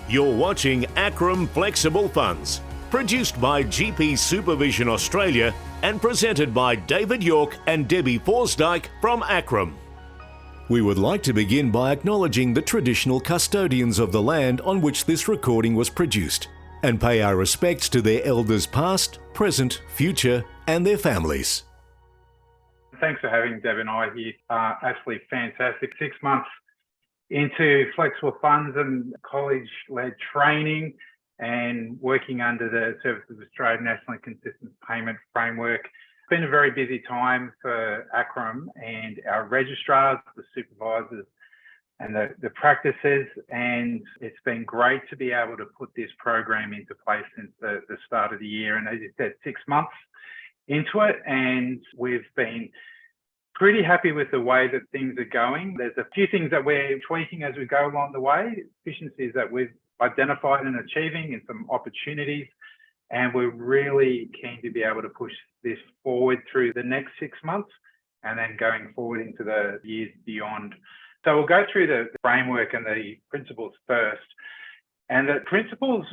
You're watching ACRRRM Flexible Funds, produced by GP Supervision Australia and presented by David York and Debbie Forsdyke from ACRRRM. We would like to begin by acknowledging the traditional custodians of the land on which this recording was produced and pay our respects to their elders past, present, future and their families. Thanks for having Deb and I here. Absolutely fantastic. 6 months into flexible funds and college-led training and working under the Services of Australia Nationally Consistent Payment Framework. It's been a very busy time for ACRRRM and our registrars, the supervisors and the practices, and it's been great to be able to put this program into place since the start of the year. And as you said, 6 months into it, and we've been pretty happy with the way that things are going. There's a few things that we're tweaking as we go along the way, efficiencies that we've identified and achieving and some opportunities. And we're really keen to be able to push this forward through the next 6 months and then going forward into the years beyond. So we'll go through the framework and the principles first. And the principles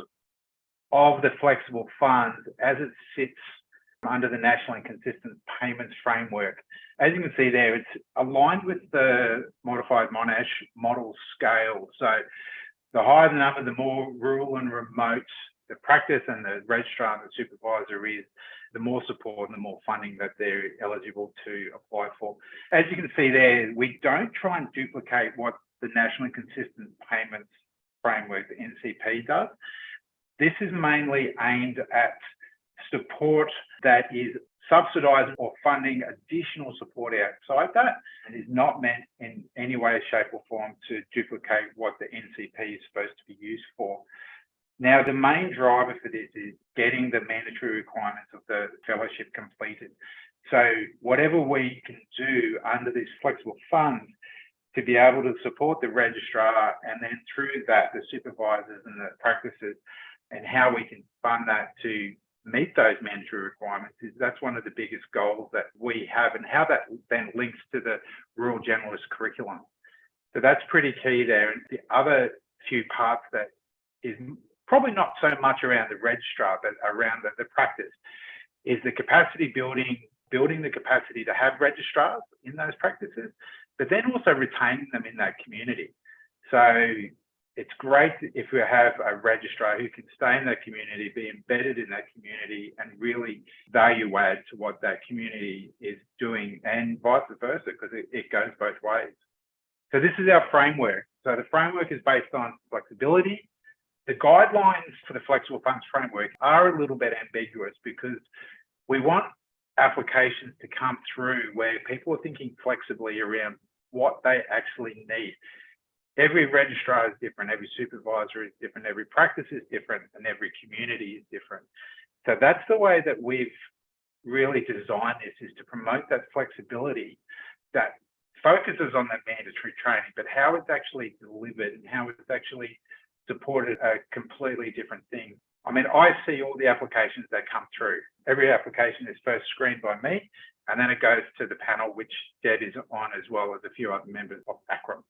of the flexible fund as it sits under the Nationally Consistent Payments Framework. As you can see there, it's aligned with the Modified Monash Model Scale. So the higher the number, the more rural and remote the practice and the registrar and the supervisor is, the more support and the more funding that they're eligible to apply for. As you can see there, we don't try and duplicate what the Nationally Consistent Payments Framework, the NCP, does. This is mainly aimed at support that is subsidising or funding additional support outside that, and is not meant in any way, shape or form to duplicate what the NCP is supposed to be used for. Now, the main driver for this is getting the mandatory requirements of the fellowship completed. So whatever we can do under this flexible fund to be able to support the registrar and then through that, the supervisors and the practices, and how we can fund that to meet those mandatory requirements, that's one of the biggest goals that we have, and how that then links to the rural generalist curriculum. So that's pretty key there. And the other few parts that is probably not so much around the registrar, but around the practice, is the capacity building the capacity to have registrars in those practices, but then also retaining them in that community. So it's great if we have a registrar who can stay in that community, be embedded in that community and really value add to what that community is doing, and vice versa, because it goes both ways. So this is our framework. So the framework is based on flexibility. The guidelines for the Flexible Funds Framework are a little bit ambiguous because we want applications to come through where people are thinking flexibly around what they actually need. Every registrar is different, every supervisor is different, every practice is different, and every community is different. So that's the way that we've really designed this, is to promote that flexibility that focuses on that mandatory training, but how it's actually delivered and how it's actually supported a completely different thing. I mean, I see all the applications that come through. Every application is first screened by me, and then it goes to the panel, which Deb is on, as well as a few other members of ACRRRM.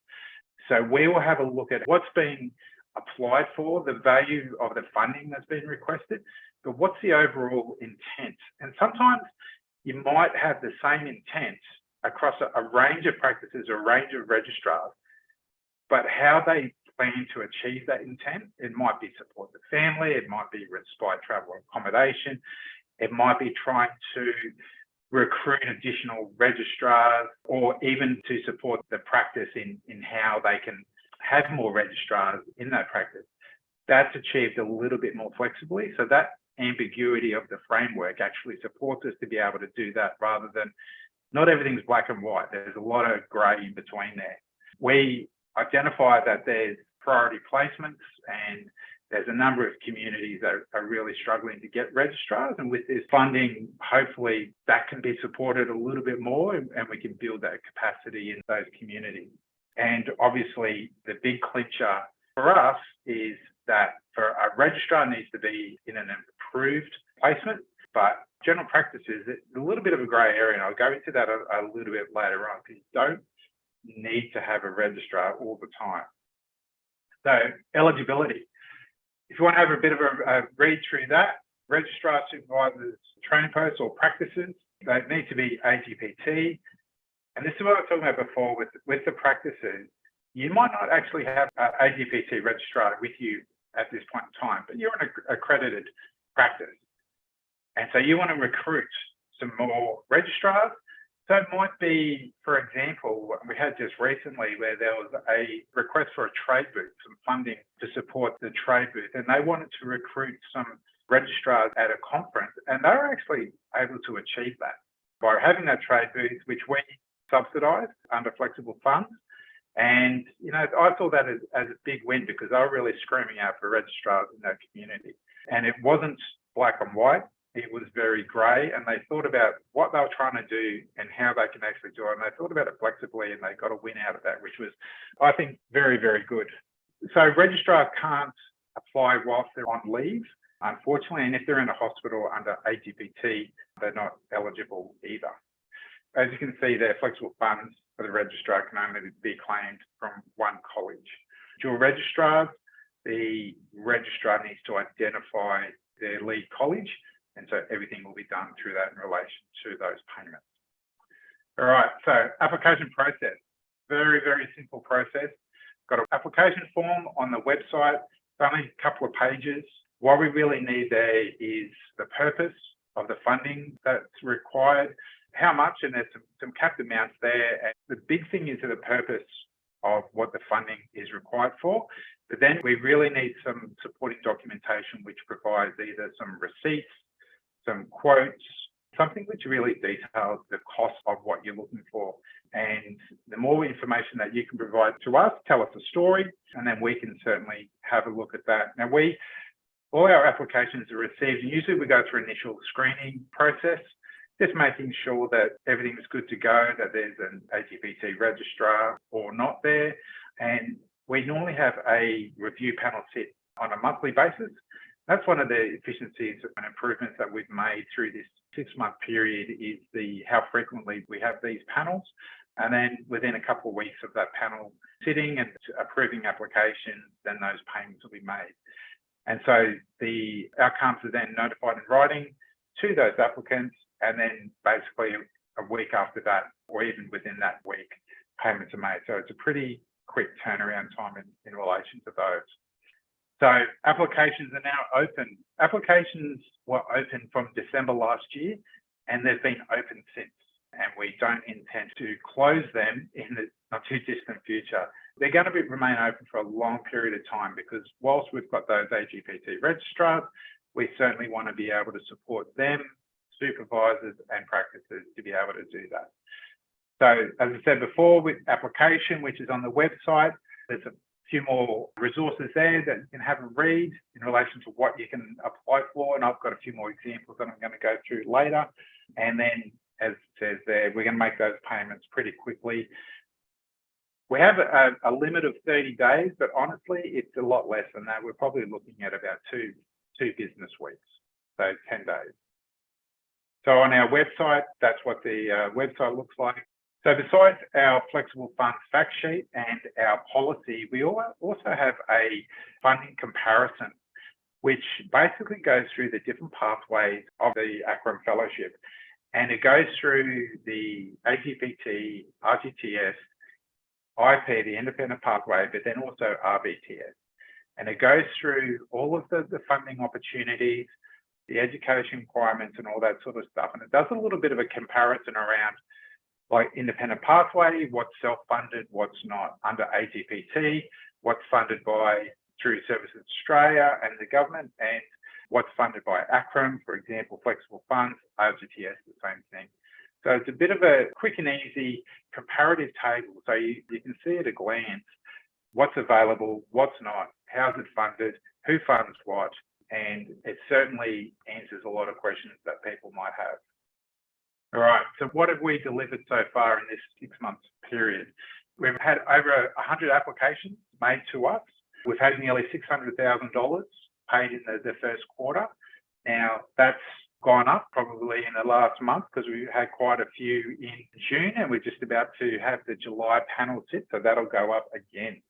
So we will have a look at what's being applied for, the value of the funding that's been requested, but what's the overall intent? And sometimes you might have the same intent across a range of practices, a range of registrars, but how they plan to achieve that intent, it might be support the family, it might be respite travel accommodation, it might be trying to recruit additional registrars, or even to support the practice in how they can have more registrars in that practice. That's achieved a little bit more flexibly. So that ambiguity of the framework actually supports us to be able to do that, rather than not everything's black and white. There's a lot of grey in between there. We identify that there's priority placements, and there's a number of communities that are really struggling to get registrars, and with this funding, hopefully that can be supported a little bit more, and we can build that capacity in those communities. And obviously the big clincher for us is that for a registrar needs to be in an approved placement, but general practices, it's a little bit of a grey area, and I'll go into that a little bit later on, because you don't need to have a registrar all the time. So eligibility. If you want to have a bit of a read through that, registrar, supervisors, training posts or practices, they need to be AGPT. And this is what I was talking about before with the practices. You might not actually have an AGPT registrar with you at this point in time, but you're an accredited practice. And so you want to recruit some more registrars. So it might be, for example, we had just recently where there was a request for a trade booth, some funding to support the trade booth, and they wanted to recruit some registrars at a conference, and they were actually able to achieve that by having that trade booth, which we subsidised under flexible funds. And, I saw that as a big win because they were really screaming out for registrars in that community. And it wasn't black and white. It was very grey, and they thought about what they were trying to do and how they can actually do it. And they thought about it flexibly, and they got a win out of that, which was, I think, very, very good. So registrars can't apply whilst they're on leave, unfortunately. And if they're in a hospital under AGPT, they're not eligible either. As you can see there, flexible funds for the registrar can only be claimed from one college. Dual registrars, the registrar needs to identify their lead college, and so everything will be done through that in relation to those payments. All right, so application process. Very, very simple process. Got an application form on the website, only a couple of pages. What we really need there is the purpose of the funding that's required, how much, and there's some capped amounts there. And the big thing is the purpose of what the funding is required for. But then we really need some supporting documentation which provides either some receipts, some quotes, something which really details the cost of what you're looking for. And the more information that you can provide to us, tell us a story, and then we can certainly have a look at that. Now, all our applications are received, and usually we go through initial screening process, just making sure that everything's good to go, that there's an AGPT registrar or not there. And we normally have a review panel sit on a monthly basis. That's one of the efficiencies and improvements that we've made through this 6-month period is how frequently we have these panels. And then within a couple of weeks of that panel sitting and approving applications, then those payments will be made. And so the outcomes are then notified in writing to those applicants, and then basically a week after that, or even within that week, payments are made. So it's a pretty quick turnaround time in relation to those. So applications are now open. Applications were open from December last year, and they've been open since. And we don't intend to close them in the not too distant future. They're going to remain open for a long period of time because whilst we've got those AGPT registrars, we certainly want to be able to support them, supervisors and practices to be able to do that. So as I said before, with application, which is on the website, there's a few more resources there that you can have a read in relation to what you can apply for. And I've got a few more examples that I'm going to go through later. And then, as it says there, we're going to make those payments pretty quickly. We have a limit of 30 days, but honestly, it's a lot less than that. We're probably looking at about two business weeks, so 10 days. So on our website, that's what the website looks like. So besides our flexible funds fact sheet and our policy, we also have a funding comparison, which basically goes through the different pathways of the ACRRM Fellowship. And it goes through the AGPT, RGTS, IP, the independent pathway, but then also RBTS. And it goes through all of the funding opportunities, the education requirements and all that sort of stuff. And it does a little bit of a comparison around like independent pathway, what's self-funded, what's not under AGPT, what's funded through Services Australia and the government, and what's funded by ACRRM, for example, flexible funds, RGTS, the same thing. So it's a bit of a quick and easy comparative table. So you can see at a glance what's available, what's not, how's it funded, who funds what, and it certainly answers a lot of questions that people might have. All right, so what have we delivered so far in this 6-month period? We've had over 100 applications made to us. We've had nearly $600,000 paid in the first quarter. Now, that's gone up probably in the last month because we had quite a few in June, and we're just about to have the July panel sit, so that'll go up again.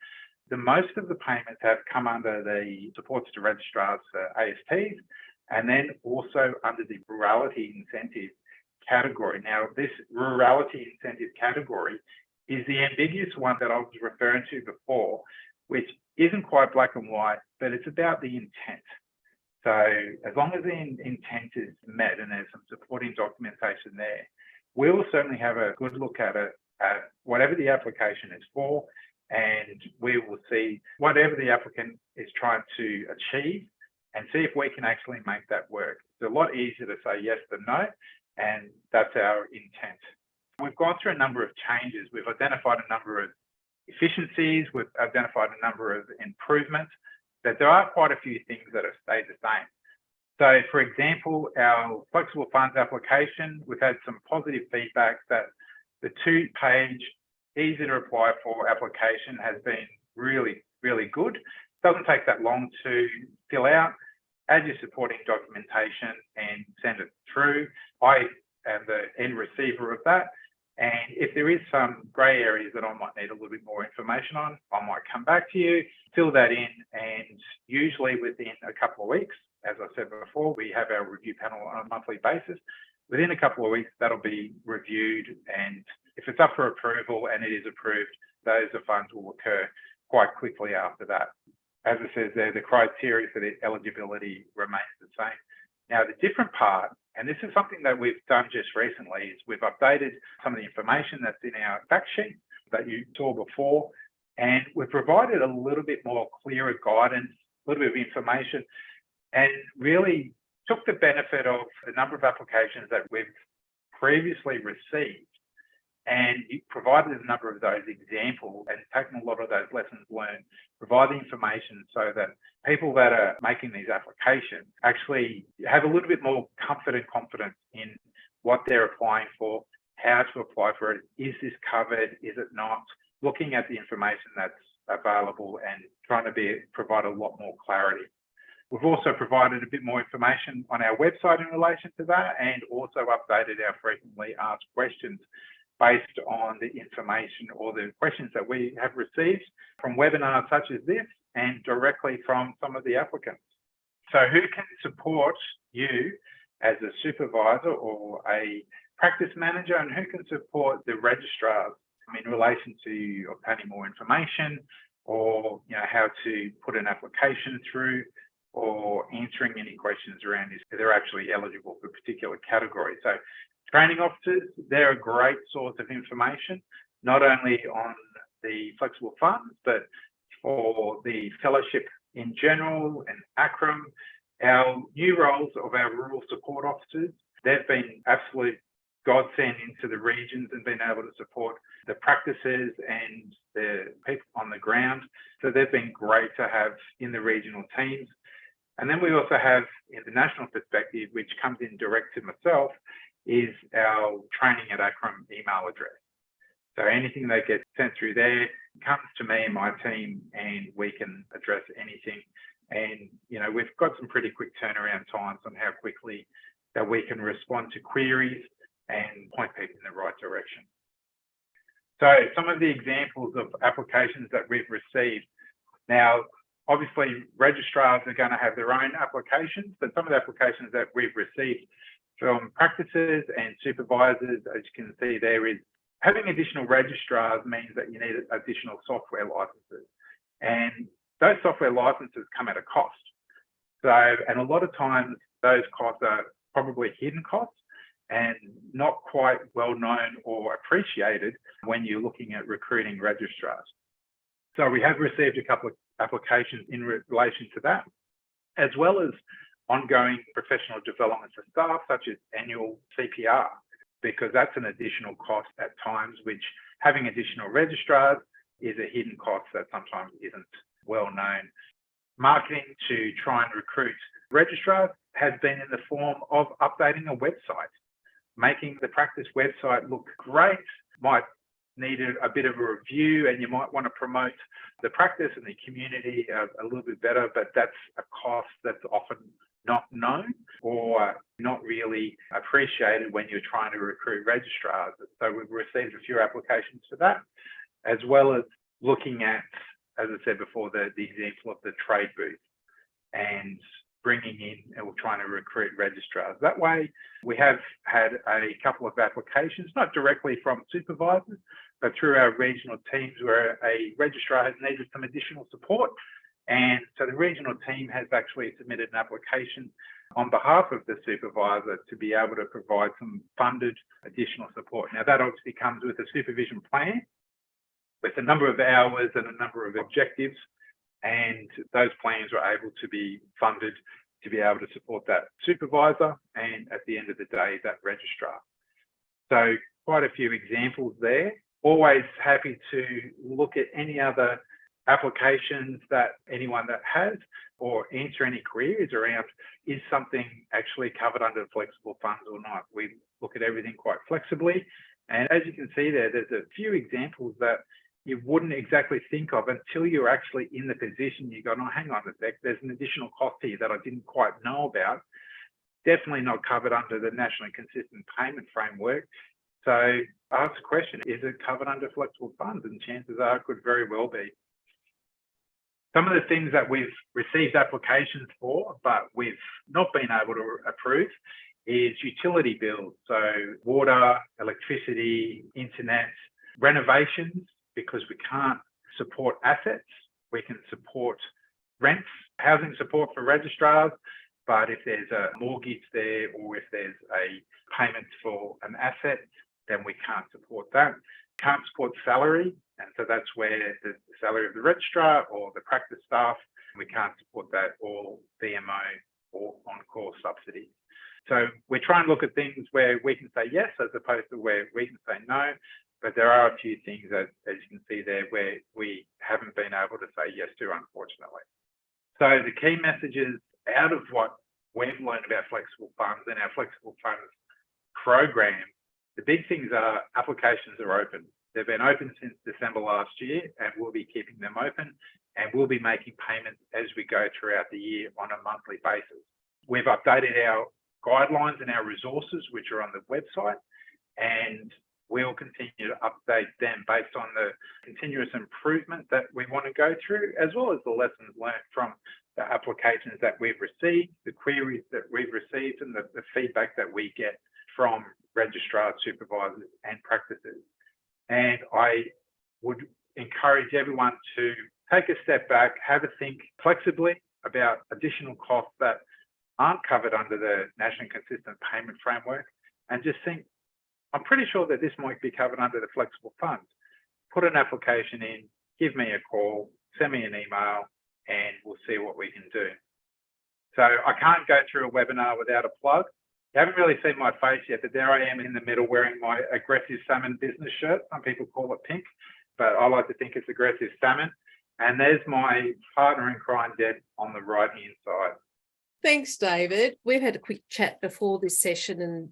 the most of the payments have come under the supports to registrars for ASTs, and then also under the rurality incentive category. Now, this rurality incentive category is the ambiguous one that I was referring to before, which isn't quite black and white, but it's about the intent. So as long as the intent is met and there's some supporting documentation there, we'll certainly have a good look at it, at whatever the application is for, and we will see whatever the applicant is trying to achieve and see if we can actually make that work. It's a lot easier to say yes than no, and that's our intent. We've gone through a number of changes. We've identified a number of efficiencies. We've identified a number of improvements, but there are quite a few things that have stayed the same. So, for example, our flexible funds application, we've had some positive feedback that the 2-page, easy to apply for application has been really, really good. It doesn't take that long to fill out, add your supporting documentation and send it through. I am the end receiver of that. And if there is some grey areas that I might need a little bit more information on, I might come back to you, fill that in, and usually within a couple of weeks, as I said before, we have our review panel on a monthly basis. Within a couple of weeks, that'll be reviewed, and if it's up for approval and it is approved, those funds will occur quite quickly after that. As it says there, the criteria for the eligibility remains the same. Now, the different part, and this is something that we've done just recently, is we've updated some of the information that's in our fact sheet that you saw before, and we've provided a little bit more clearer guidance, a little bit of information, and really took the benefit of the number of applications that we've previously received and provided a number of those examples and taken a lot of those lessons learned, provide the information so that people that are making these applications actually have a little bit more comfort and confidence in what they're applying for, how to apply for it, is this covered, is it not, looking at the information that's available and trying to provide a lot more clarity. We've also provided a bit more information on our website in relation to that, and also updated our frequently asked questions based on the information or the questions that we have received from webinars such as this and directly from some of the applicants. So who can support you as a supervisor or a practice manager, and who can support the registrars in relation to obtaining more information, or how to put an application through, or answering any questions around if they're actually eligible for a particular category. So training officers, they're a great source of information, not only on the flexible funds, but for the fellowship in general and ACRRM. Our new roles of our rural support officers, they've been absolute godsend into the regions and been able to support the practices and the people on the ground. So they've been great to have in the regional teams. And then we also have, in the national perspective, which comes in direct to myself, is our training at ACRRM email address. So anything that gets sent through there comes to me and my team, and we can address anything. And, we've got some pretty quick turnaround times on how quickly that we can respond to queries and point people in the right direction. So some of the examples of applications that we've received. Now, obviously, registrars are going to have their own applications, but some of the applications that we've received from practices and supervisors, as you can see there, is having additional registrars means that you need additional software licenses. And those software licenses come at a cost. So, and a lot of times those costs are probably hidden costs and not quite well known or appreciated when you're looking at recruiting registrars. So we have received a couple of applications in relation to that, as well as ongoing professional development for staff, such as annual CPR, because that's an additional cost at times, which having additional registrars is a hidden cost that sometimes isn't well known. Marketing to try and recruit registrars has been in the form of updating a website, making the practice website look great, might need a bit of a review, and you might want to promote the practice and the community a little bit better, but that's a cost that's often not known or not really appreciated when you're trying to recruit registrars. So we've received a few applications for that, as well as looking at as I said before, the example of the trade booth and bringing in and we're trying to recruit registrars. That way, we have had a couple of applications, not directly from supervisors, but through our regional teams where a registrar has needed some additional support. And so the regional team has actually submitted an application on behalf of the supervisor to be able to provide some funded additional support. Now, that obviously comes with a supervision plan with a number of hours and a number of objectives, and those plans were able to be funded to be able to support that supervisor and, at the end of the day, that registrar. So quite a few examples there. Always happy to look at any other applications that anyone that has, or answer any queries around, is something actually covered under flexible funds or not? We look at everything quite flexibly. And as you can see there, there's a few examples that you wouldn't exactly think of until you're actually in the position. You go, oh, hang on a sec, there's an additional cost here that I didn't quite know about. Definitely not covered under the Nationally Consistent Payment Framework. So ask the question, is it covered under flexible funds? And chances are it could very well be. Some of the things that we've received applications for, but we've not been able to approve, is utility bills. So water, electricity, internet, renovations, because we can't support assets. We can support rents, housing support for registrars, but if there's a mortgage there or if there's a payment for an asset, then we can't support that. Can't support salary, and so that's where the salary of the registrar or the practice staff, we can't support that, or BMO or on-call subsidies. So we're trying to look at things where we can say yes as opposed to where we can say no, but there are a few things that, as you can see there, where we haven't been able to say yes to, unfortunately. So the key messages out of what we've learned about flexible funds and our flexible funds program, the big things are applications are open. They've been open since December last year, and we'll be keeping them open, and we'll be making payments as we go throughout the year on a monthly basis. We've updated our guidelines and our resources, which are on the website, and we'll continue to update them based on the continuous improvement that we want to go through, as well as the lessons learned from the applications that we've received, the queries that we've received, and the feedback that we get from registrars, supervisors, and practices. And I would encourage everyone to take a step back, have a think flexibly about additional costs that aren't covered under the National Consistent Payment Framework, and just think, I'm pretty sure that this might be covered under the flexible funds. Put an application in, give me a call, send me an email, and we'll see what we can do. So I can't go through a webinar without a plug. You haven't really seen my face yet, but there I am in the middle wearing my Aggressive Salmon business shirt. Some people call it pink, but I like to think it's Aggressive Salmon. And there's my partner in crime, Deb, on the right-hand side. Thanks, David. We've had a quick chat before this session and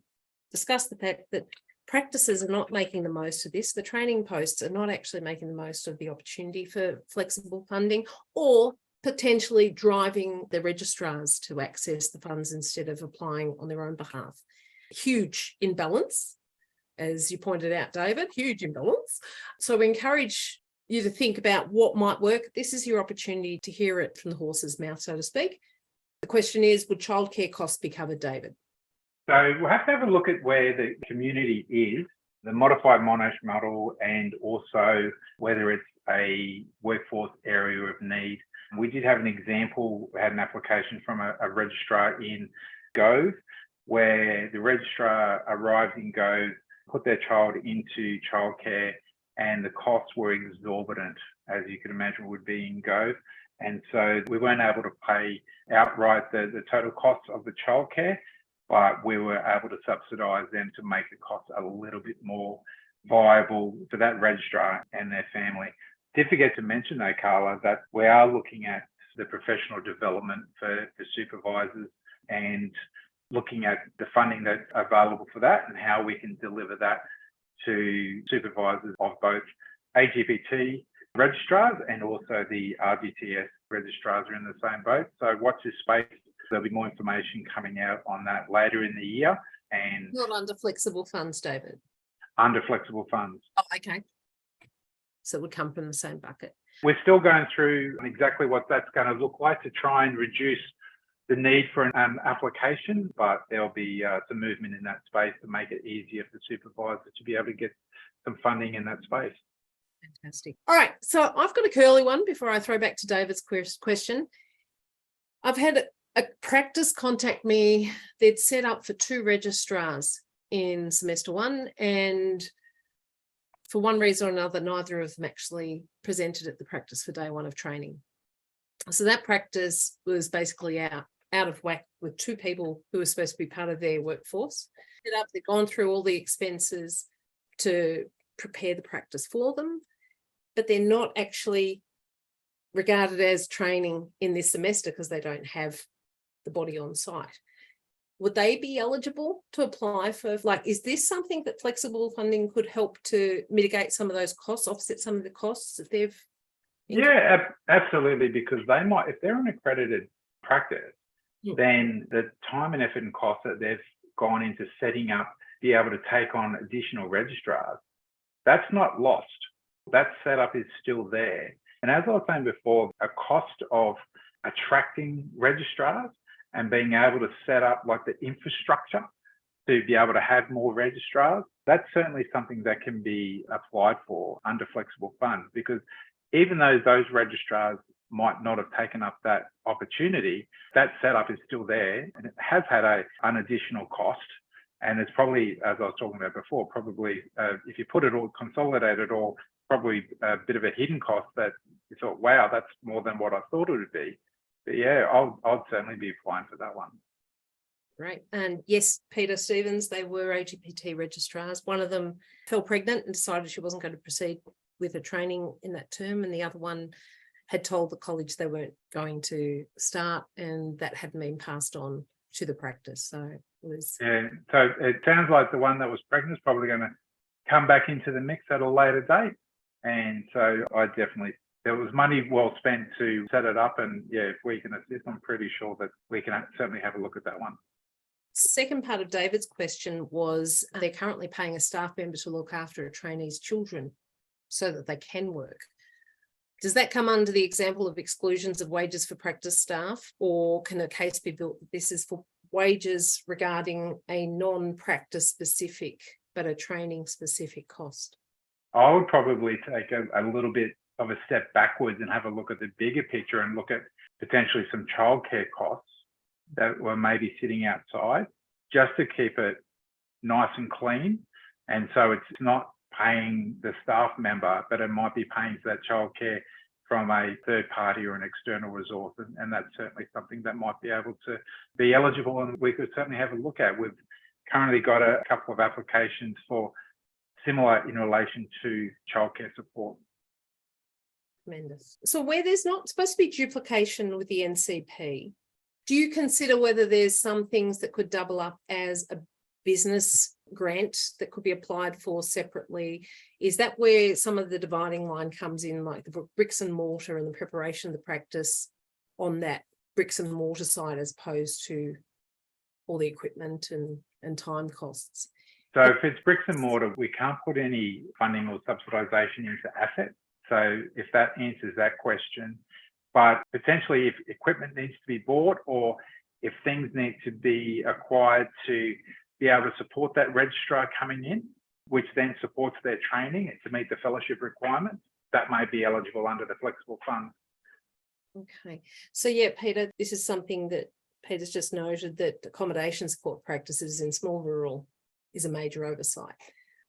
discussed the fact that practices are not making the most of this. The training posts are not actually making the most of the opportunity for flexible funding, or potentially driving the registrars to access the funds instead of applying on their own behalf. Huge imbalance, as you pointed out, David, huge imbalance. So we encourage you to think about what might work. This is your opportunity to hear it from the horse's mouth, so to speak. The question is, would childcare costs be covered, David? So we'll have to have a look at where the community is, the modified Monash model, and also whether it's a workforce area of need. We did have an example, we had an application from a registrar in Gove, where the registrar arrived in Gove, put their child into childcare, and the costs were exorbitant, as you can imagine would be in Gove. And so we weren't able to pay outright the total costs of the childcare, but we were able to subsidise them to make the costs a little bit more viable for that registrar and their family. Did forget to mention though, Carla, that we are looking at the professional development for supervisors and looking at the funding that's available for that and how we can deliver that to supervisors of both AGPT registrars and also the RGTS registrars are in the same boat. So watch this space. There'll be more information coming out on that later in the year. And not under flexible funds, David. Under flexible funds. Oh, okay. So it would come from the same bucket. We're still going through exactly what that's going to look like to try and reduce the need for an application, but there'll be some movement in that space to make it easier for supervisors to be able to get some funding in that space. Fantastic. All right, so I've got a curly one before I throw back to David's question. I've had a practice contact me. They'd set up for 2 registrars in semester 1, and for one reason or another, neither of them actually presented at the practice for day 1 of training. So that practice was basically out of whack with 2 people who were supposed to be part of their workforce. They've gone through all the expenses to prepare the practice for them, but they're not actually regarded as training in this semester because they don't have the body on site. Would they be eligible to apply for, is this something that flexible funding could help to mitigate some of those costs, offset some of the costs that they've incurred? Yeah, absolutely, because they might, if they're an accredited practice, then the time and effort and cost that they've gone into setting up, be able to take on additional registrars, that's not lost. That setup is still there. And as I was saying before, a cost of attracting registrars and being able to set up the infrastructure to be able to have more registrars, that's certainly something that can be applied for under flexible funds, because even though those registrars might not have taken up that opportunity, that setup is still there, and it has had an additional cost. And it's probably, as I was talking about before, probably if you put it all, consolidate it all, probably a bit of a hidden cost that you thought, wow, that's more than what I thought it would be. But yeah, I'll certainly be applying for that one. Great. And yes, Peter Stevens, they were AGPT registrars. One of them fell pregnant and decided she wasn't going to proceed with her training in that term, and the other one had told the college they weren't going to start, and that hadn't been passed on to the practice. So it was... Yeah, so it sounds like the one that was pregnant is probably going to come back into the mix at a later date. And so there was money well spent to set it up, and yeah, if we can assist, I'm pretty sure that we can certainly have a look at that one. Second part of David's question was they're currently paying a staff member to look after a trainee's children so that they can work. Does that come under the example of exclusions of wages for practice staff, or can a case be built that this is for wages regarding a non-practice specific but a training specific cost? I would probably take a little bit of a step backwards and have a look at the bigger picture and look at potentially some childcare costs that were maybe sitting outside just to keep it nice and clean. And so it's not paying the staff member, but it might be paying for that childcare from a third party or an external resource. And that's certainly something that might be able to be eligible, and we could certainly have a look at. We've currently got a couple of applications for similar in relation to childcare support. Tremendous. So where there's not supposed to be duplication with the NCP, do you consider whether there's some things that could double up as a business grant that could be applied for separately? Is that where some of the dividing line comes in, like the bricks and mortar and the preparation of the practice on that bricks and mortar side, as opposed to all the equipment and time costs? So if it's bricks and mortar, we can't put any funding or subsidisation into assets. So if that answers that question, but potentially if equipment needs to be bought, or if things need to be acquired to be able to support that registrar coming in, which then supports their training to meet the fellowship requirements, that may be eligible under the flexible fund. Okay. So yeah, Peter, this is something that Peter's just noted, that accommodation support practices in small rural is a major oversight.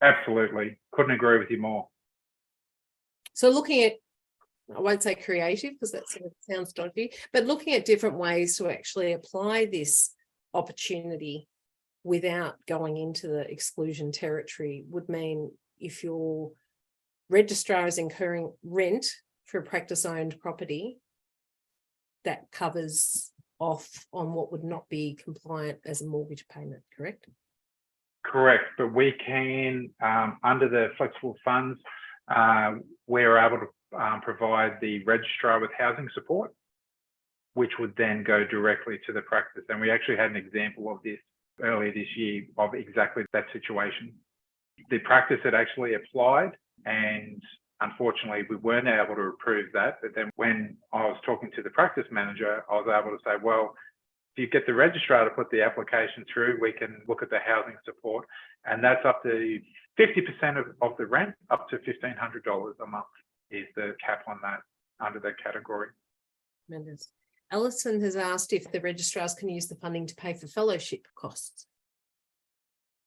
Absolutely. Couldn't agree with you more. So looking at, I won't say creative because that sort of sounds dodgy, but looking at different ways to actually apply this opportunity without going into the exclusion territory would mean if your registrar is incurring rent for a practice-owned property, that covers off on what would not be compliant as a mortgage payment, correct? Correct, but we can, under the flexible funds, we're able to provide the registrar with housing support, which would then go directly to the practice. And we actually had an example of this earlier this year of exactly that situation. The practice had actually applied, and unfortunately, we weren't able to approve that. But then when I was talking to the practice manager, I was able to say, well, if you get the registrar to put the application through, we can look at the housing support. And that's up to 50% of the rent, up to $1,500 a month is the cap on that under that category. Tremendous. Alison has asked if the registrars can use the funding to pay for fellowship costs.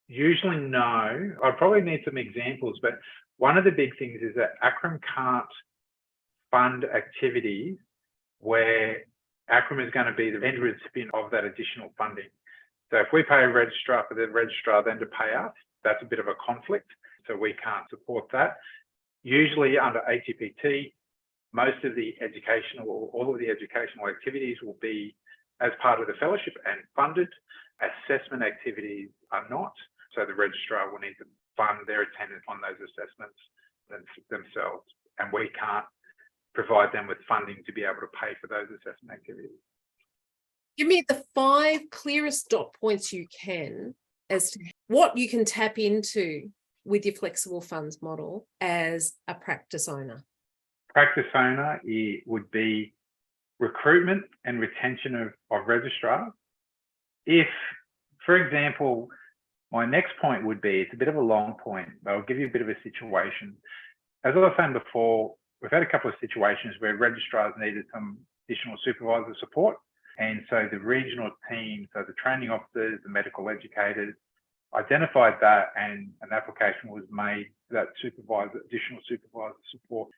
Usually no. I probably need some examples, but one of the big things is that ACRRM can't fund activities where ACRRM is going to be the end recipient of that additional funding. So if we pay a registrar for the registrar then to pay us, that's a bit of a conflict. So we can't support that. Usually under ATPT, most of the educational or all of the educational activities will be as part of the fellowship and funded. Assessment activities are not. So the registrar will need to fund their attendance on those assessments themselves. And we can't provide them with funding to be able to pay for those assessment activities. Give me the 5 clearest dot points you can as to what you can tap into with your flexible funds model as a practice owner. Practice owner, it would be recruitment and retention of registrars. If, for example, my next point would be, it's a bit of a long point, but I'll give you a bit of a situation. As I was saying before, we've had a couple of situations where registrars needed some additional supervisor support. And so the regional team, so the training officers, the medical educators, identified that and an application was made for that additional supervisor support.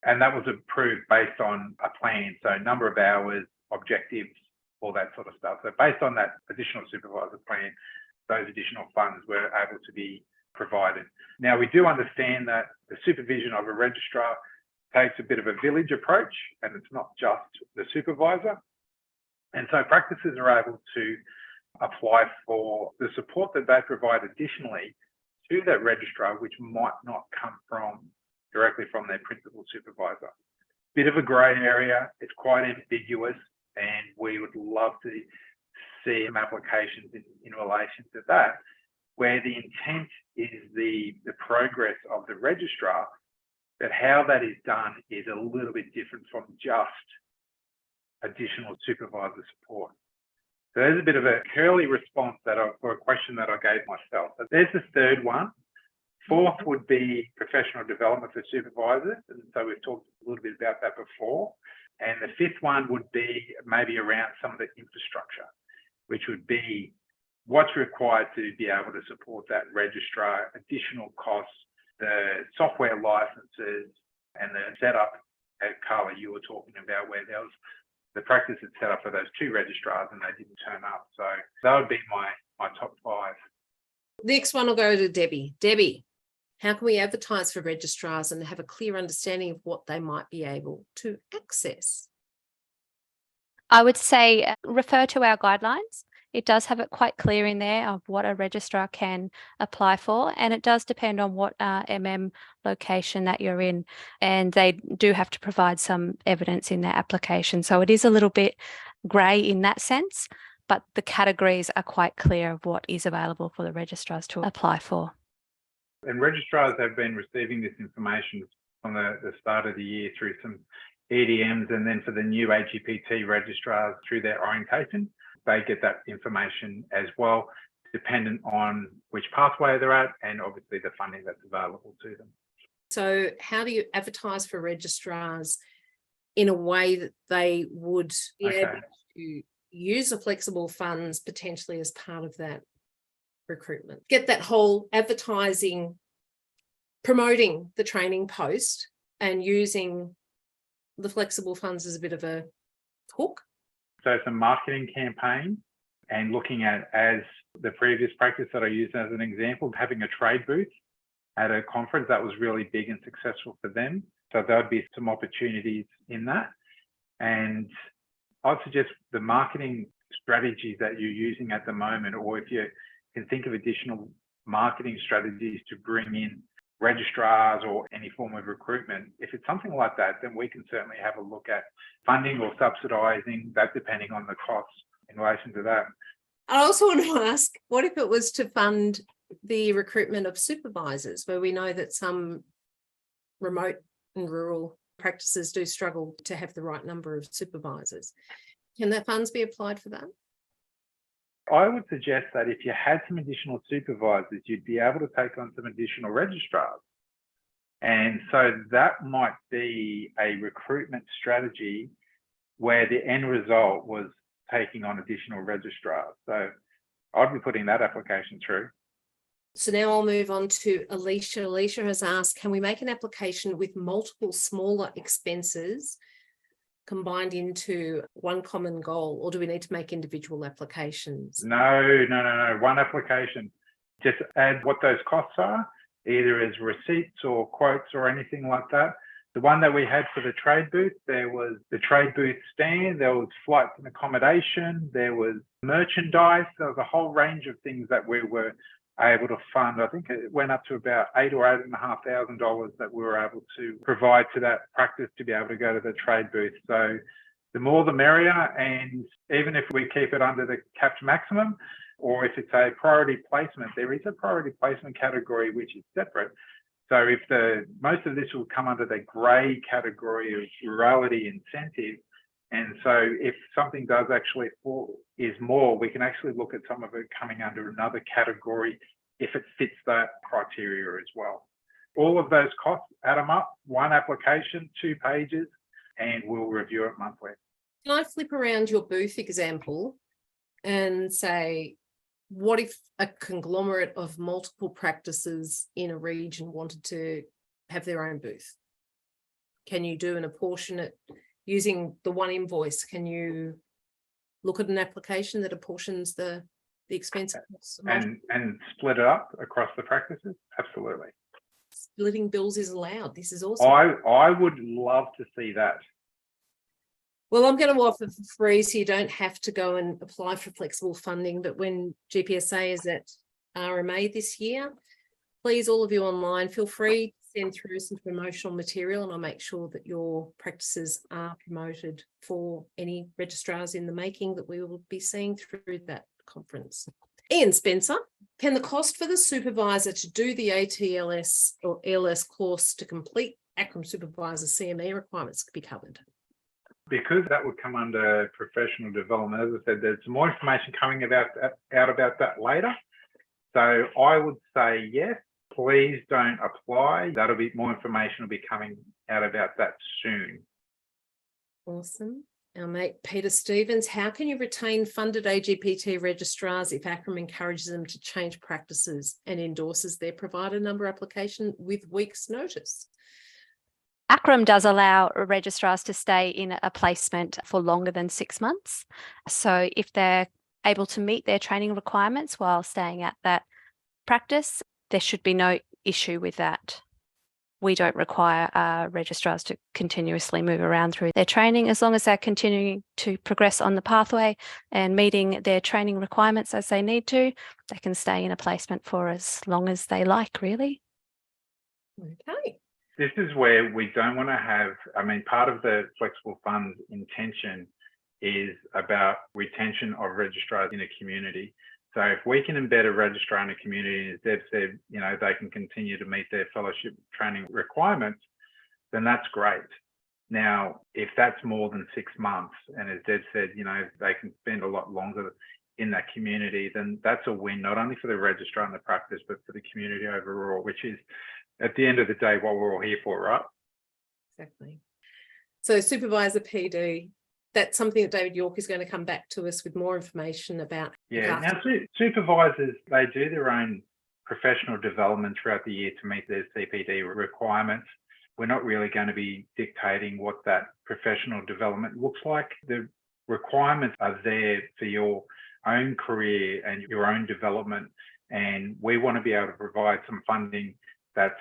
And that was approved based on a plan. So number of hours, objectives, all that sort of stuff. So based on that additional supervisor plan, those additional funds were able to be provided. Now, we do understand that the supervision of a registrar takes a bit of a village approach, and it's not just the supervisor. And so practices are able to apply for the support that they provide additionally to that registrar, which might not come directly from their principal supervisor. Bit of a grey area, it's quite ambiguous, and we would love to see some applications in relation to that, where the intent is the progress of the registrar, but how that is done is a little bit different from just additional supervisor support. So there's a bit of a curly response for a question that I gave myself. So there's the third one. Fourth would be professional development for supervisors. And so we've talked a little bit about that before. And the fifth one would be maybe around some of the infrastructure, which would be what's required to be able to support that registrar, additional costs, the software licenses, and the setup, as Carla, you were talking about, where there was the practice had set up for those 2 registrars and they didn't turn up. So that would be my top 5. Next one will go to Debbie. Debbie, how can we advertise for registrars and have a clear understanding of what they might be able to access? I would say refer to our guidelines. It does have it quite clear in there of what a registrar can apply for, and it does depend on what MM location that you're in, and they do have to provide some evidence in their application. So it is a little bit grey in that sense, but the categories are quite clear of what is available for the registrars to apply for. And registrars have been receiving this information from the start of the year through some EDMs, and then for the new AGPT registrars through their orientation, they get that information as well, dependent on which pathway they're at and obviously the funding that's available to them. So how do you advertise for registrars in a way that they would be able to use the flexible funds potentially as part of that recruitment? Get that whole advertising, promoting the training post and using the flexible funds as a bit of a hook? So some marketing campaign and looking at, as the previous practice that I used as an example, having a trade booth at a conference that was really big and successful for them. So there would be some opportunities in that. And I'd suggest the marketing strategies that you're using at the moment, or if you can think of additional marketing strategies to bring in registrars or any form of recruitment, if it's something like that, then we can certainly have a look at funding or subsidising that, depending on the costs in relation to that. I also want to ask, what if it was to fund the recruitment of supervisors, where we know that some remote and rural practices do struggle to have the right number of supervisors. Can the funds be applied for that? I would suggest that if you had some additional supervisors, you'd be able to take on some additional registrars. And so that might be a recruitment strategy where the end result was taking on additional registrars. So I'd be putting that application through. So now I'll move on to Alicia. Alicia has asked, can we make an application with multiple smaller expenses combined into one common goal, or do we need to make individual applications? No. One application. Just add what those costs are, either as receipts or quotes or anything like that. The one that we had for the trade booth, there was the trade booth stand, there was flights and accommodation, there was merchandise, there was a whole range of things that we were able to fund. I think it went up to about $8,000 or $8,500 that we were able to provide to that practice to be able to go to the trade booth. So the more the merrier, and even if we keep it under the capped maximum, or if it's a priority placement, there is a priority placement category which is separate. So if most of this will come under the grey category of rurality incentive, and so if something does actually is more, we can actually look at some of it coming under another category if it fits that criteria as well. All of those costs, add them up, one application, 2 pages, and we'll review it monthly. Can I flip around your booth example and say, what if a conglomerate of multiple practices in a region wanted to have their own booth? Can you do an apportionate using the one invoice? Can you look at an application that apportions the expense and split it up across the practices? Absolutely. Splitting bills is allowed. This is awesome. I would love to see that. Well, I'm going to offer for free, so you don't have to go and apply for flexible funding. But when GPSA is at RMA this year, please, all of you online, feel free to send through some promotional material, and I'll make sure that your practices are promoted for any registrars in the making that we will be seeing through that conference. Ian Spencer, can the cost for the supervisor to do the ATLS or ELS course to complete ACRRM supervisor CME requirements be covered? Because that would come under professional development. As I said, there's some more information coming out about that later. So I would say yes, please don't apply. That'll be more information will be coming out about that soon. Awesome. Our mate Peter Stevens, how can you retain funded AGPT registrars if ACRRM encourages them to change practices and endorses their provider number application with weeks' notice? ACRRM does allow registrars to stay in a placement for longer than 6 months. So if they're able to meet their training requirements while staying at that practice, there should be no issue with that. We don't require registrars to continuously move around through their training. As long as they're continuing to progress on the pathway and meeting their training requirements as they need to, they can stay in a placement for as long as they like, really. Okay. This is where we don't want to have, part of the flexible funds intention is about retention of registrars in a community. So if we can embed a registrar in a community, as Deb said, they can continue to meet their fellowship training requirements, then that's great. Now, if that's more than 6 months, and as Deb said, they can spend a lot longer in that community, then that's a win, not only for the registrar and the practice, but for the community overall, which is, at the end of the day, what we're all here for, right? Exactly. So supervisor PD, that's something that David York is going to come back to us with more information about. Yeah, now supervisors, they do their own professional development throughout the year to meet their CPD requirements. We're not really going to be dictating what that professional development looks like. The requirements are there for your own career and your own development. And we want to be able to provide some funding that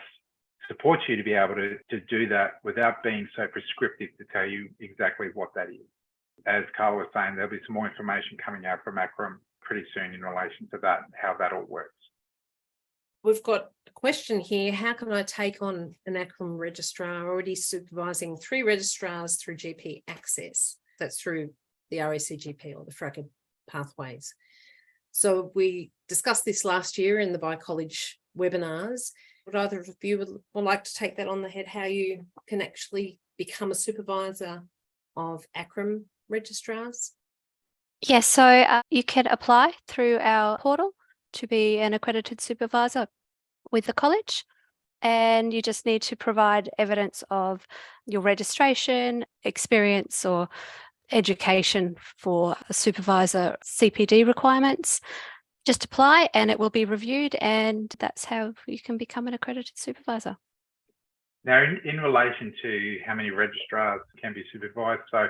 supports you to be able to do that without being so prescriptive to tell you exactly what that is. As Carl was saying, there'll be some more information coming out from ACRRM pretty soon in relation to that, how that all works. We've got a question here. How can I take on an ACRRM registrar already supervising 3 registrars through GP Access? That's through the RACGP or the FRACA pathways. So we discussed this last year in the By College webinars. Would either of you would like to take that on the head, how you can actually become a supervisor of ACRRM registrars? Yes, so you can apply through our portal to be an accredited supervisor with the college, and you just need to provide evidence of your registration, experience, or education for a supervisor CPD requirements. Just apply and it will be reviewed, and that's how you can become an accredited supervisor. Now, in relation to how many registrars can be supervised, so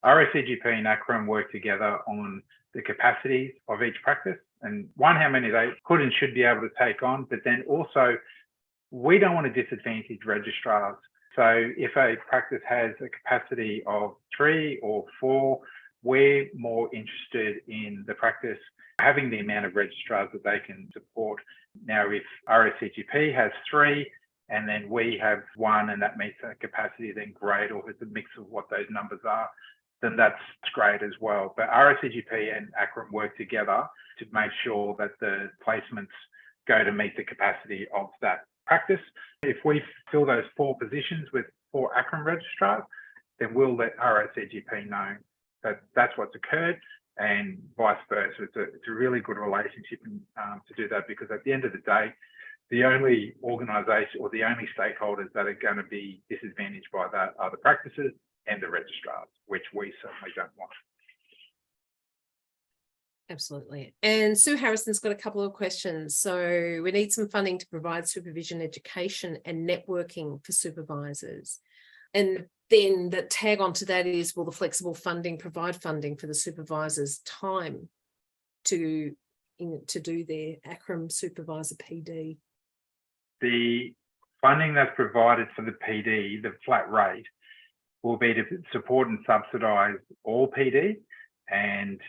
RSEGP and ACRRM work together on the capacities of each practice, and one, how many they could and should be able to take on, but then also we don't want to disadvantage registrars. So if a practice has a capacity of 3 or 4, we're more interested in the practice having the amount of registrars that they can support. Now, if RSEGP has 3 and then we have 1 and that meets that capacity, then great, or it's a mix of what those numbers are, then that's great as well. But RSEGP and ACRRM work together to make sure that the placements go to meet the capacity of that practice. If we fill those 4 positions with 4 ACRRM registrars, then we'll let RSEGP know that that's what's occurred, and vice versa. It's a really good relationship to do that, because at the end of the day, the only organisation or the only stakeholders that are going to be disadvantaged by that are the practices and the registrars, which we certainly don't want. Absolutely. And Sue Harrison's got a couple of questions. So we need some funding to provide supervision, education and networking for supervisors. And then the tag onto that is, will the flexible funding provide funding for the supervisors' time to do their ACRRM supervisor PD? The funding that's provided for the PD, the flat rate, will be to support and subsidise all PD, and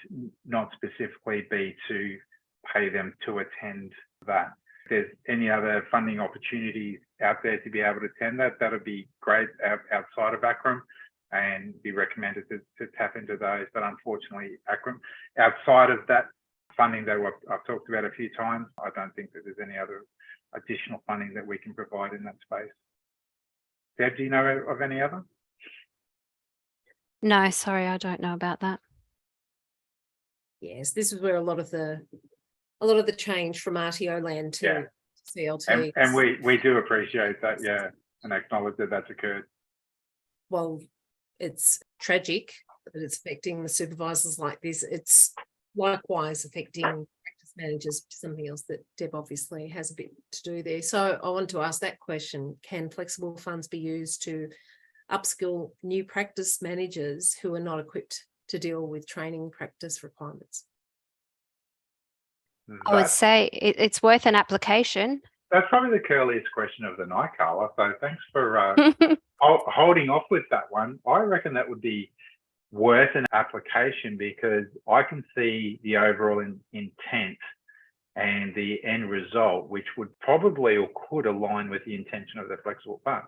not specifically be to pay them to attend that. If there's any other funding opportunities out there to be able to attend that, that would be great outside of ACRRM, and be recommended to tap into those. But unfortunately, ACRRM, outside of that funding that I've talked about a few times, I don't think that there's any other additional funding that we can provide in that space. Deb, do you know of any other? No, sorry, I don't know about that. Yes, this is where a lot of the change from RTO land to CLT. And we do appreciate that, yeah, and acknowledge that that's occurred. Well, it's tragic that it's affecting the supervisors like this. It's likewise affecting practice managers, which is something else that Deb obviously has a bit to do there. So I want to ask that question: can flexible funds be used to upskill new practice managers who are not equipped to deal with training practice requirements? I would say it's worth an application. That's probably the curliest question of the night, Carla. So thanks for holding off with that one. I reckon that would be worth an application, because I can see the overall intent and the end result, which would probably or could align with the intention of the flexible fund.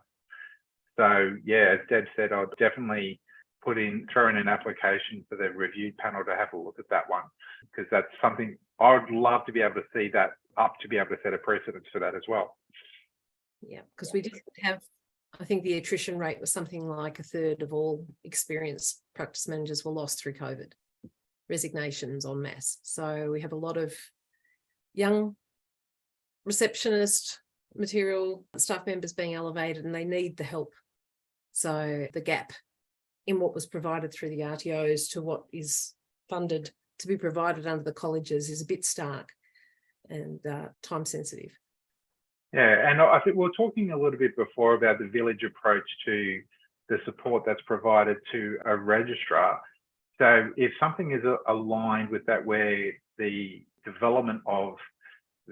So yeah, as Deb said, I'll definitely throw in an application for the reviewed panel to have a look at that one, because that's something I would love to be able to see that up, to be able to set a precedent for that as well. Yeah, because we did have, I think the attrition rate was something like 1/3 of all experienced practice managers were lost through COVID, resignations en masse. So we have a lot of young receptionist material staff members being elevated, and they need the help. So the gap in what was provided through the RTOs to what is funded to be provided under the colleges is a bit stark and time sensitive. Yeah, and I think we were talking a little bit before about the village approach to the support that's provided to a registrar. So if something is aligned with that, where the development of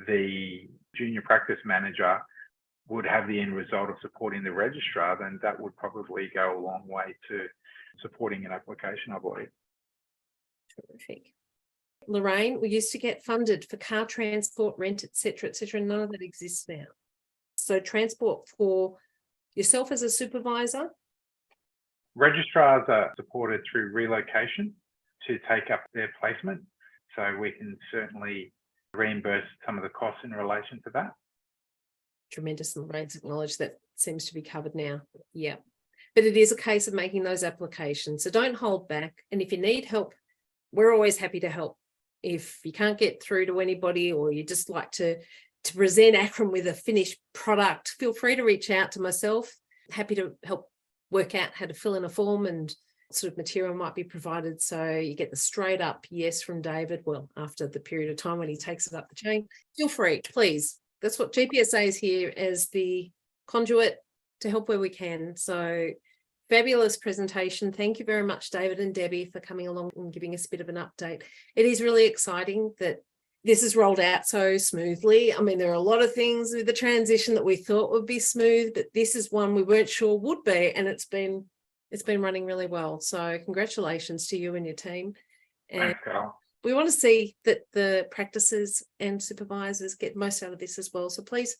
the junior practice manager would have the end result of supporting the registrar, then that would probably go a long way to supporting an application, I believe. Terrific. Lorraine, we used to get funded for car transport, rent, etc., etc. None of that exists now. So transport for yourself as a supervisor? Registrars are supported through relocation to take up their placement. So we can certainly reimburse some of the costs in relation to that. tremendous amounts of knowledge that seems to be covered now. Yeah. But it is a case of making those applications. So don't hold back. And if you need help, we're always happy to help. If you can't get through to anybody, or you just like to present ACRRM with a finished product, feel free to reach out to myself. Happy to help work out how to fill in a form and sort of material might be provided. So you get the straight up yes from David. Well, after the period of time when he takes it up the chain, feel free, please. That's what GPSA is here, as the conduit to help where we can. So fabulous presentation. Thank you very much, David and Debbie, for coming along and giving us a bit of an update. It is really exciting that this is rolled out so smoothly. I mean, there are a lot of things with the transition that we thought would be smooth, but this is one we weren't sure would be, and it's been running really well. So congratulations to you and your team. And Thanks, Carl. we want to see that the practices and supervisors get most out of this as well. So please,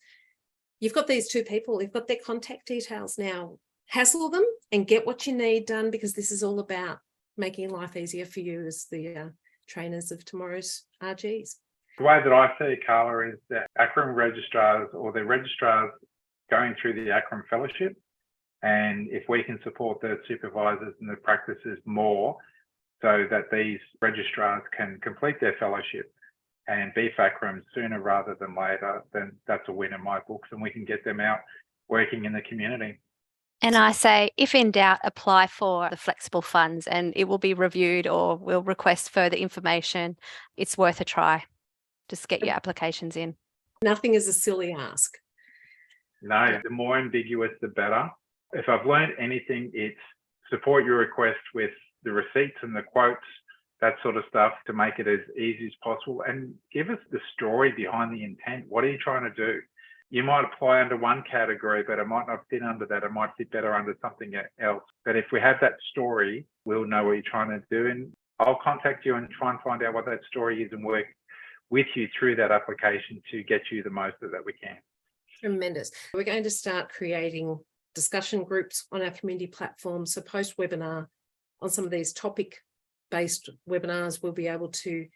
you've got these two people, you've got their contact details now. Hassle them and get what you need done, because this is all about making life easier for you as the trainers of tomorrow's RGs. The way that I see it, Carla, is that ACRRM registrars, or the registrars going through the ACRRM fellowship, and if we can support the supervisors and the practices more so that these registrars can complete their fellowship and be ACRRM sooner rather than later, then that's a win in my books, and we can get them out working in the community. And I say, if in doubt, apply for the flexible funds and it will be reviewed, or we'll request further information. It's worth a try. Just get your applications in. Nothing is a silly ask. No, the more ambiguous, the better. If I've learned anything, it's support your request with the receipts and the quotes, that sort of stuff, to make it as easy as possible, and give us the story behind the intent. What are you trying to do? You might apply under one category, but it might not fit under that. It might fit better under something else. But if we have that story, we'll know what you're trying to do. And I'll contact you and try and find out what that story is and work with you through that application to get you the most of that we can. Tremendous. We're going to start creating discussion groups on our community platform. So post-webinar, on some of these topic-based webinars, we'll be able to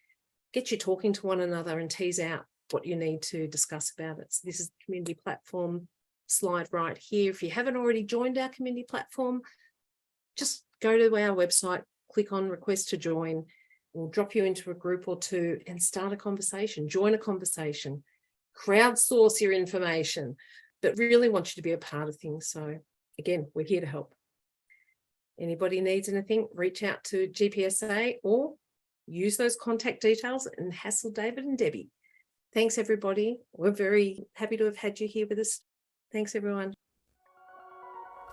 get you talking to one another and tease out what you need to discuss about it. So this is the community platform slide right here. If you haven't already joined our community platform, just go to our website, click on request to join. We'll drop you into a group or two and start a conversation, join a conversation, crowdsource your information, but really want you to be a part of things. So again, we're here to help. Anybody needs anything, reach out to GPSA or use those contact details and hassle David and Debbie. Thanks, everybody. We're very happy to have had you here with us. Thanks, everyone.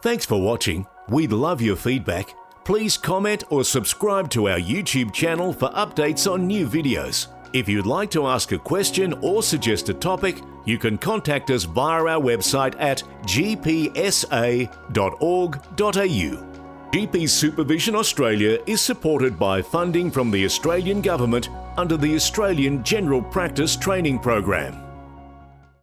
Thanks for watching. We'd love your feedback. Please comment or subscribe to our YouTube channel for updates on new videos. If you'd like to ask a question or suggest a topic, you can contact us via our website at gpsa.org.au. GP Supervision Australia is supported by funding from the Australian Government under the Australian General Practice Training Program.